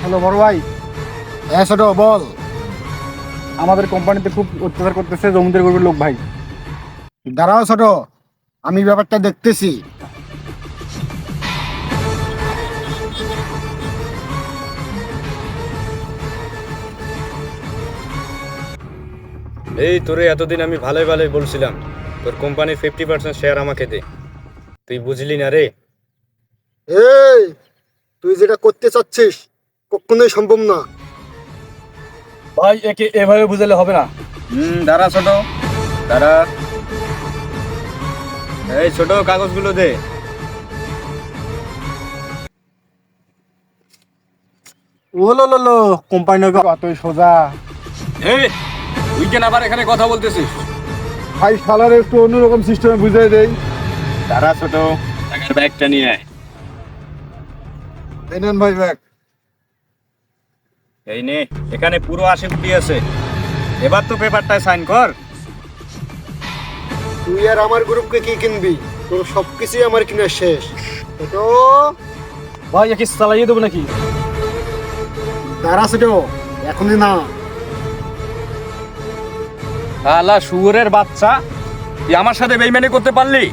Hello বড় ভাই, হ্যাঁ ছোট বল। আমাদের কোম্পানিতে খুব অত্যাচার করতেছে জমিদার গরিবের লোক ভাই। দাঁড়াও ছোট, আমি ব্যাপারটা দেখতেছি। এই তোরে এতদিন আমি ভালোই ভালোই বলছিলাম তোর কোম্পানির 50% শেয়ার আমাকে দে, তুই বুঝলি না রে। এই, তুই যেটা করতে চাচ্ছিস কখনোই সম্ভব না। ভাই একে এভাবে বুঝালে হবে না। দাঁড়া ছোট, দাঁড়া। এই ছোট, কাগজগুলো দে। ও লো কোম্পানি অতই সোজা। এই তুই কেন আবার এখানে কথা বলতেছিস? ভাই শালার একটু অন্যরকম সিস্টেমে বুঝিয়ে দেই। দাঁড়া ছোট, টাকার ব্যাগটা নিয়ে আয়। এই নেন ভাই ব্যাগ। এই নে, এখানে পুরো 80 কোটি আছে। এবার তো পেপারটায় সাইন কর। তুই আর আমার গ্রুপকে কি কিনবি? তোর সবকিছুই আমার কিনা শেষ। ছোট, ভাই একে চালাইয়ে দেবো নাকি? দাঁড়া ছোট, এখনই না। আলা শুয়োরের বাচ্চা, তুই আমার সাথে বেইমানি করতে পারলি?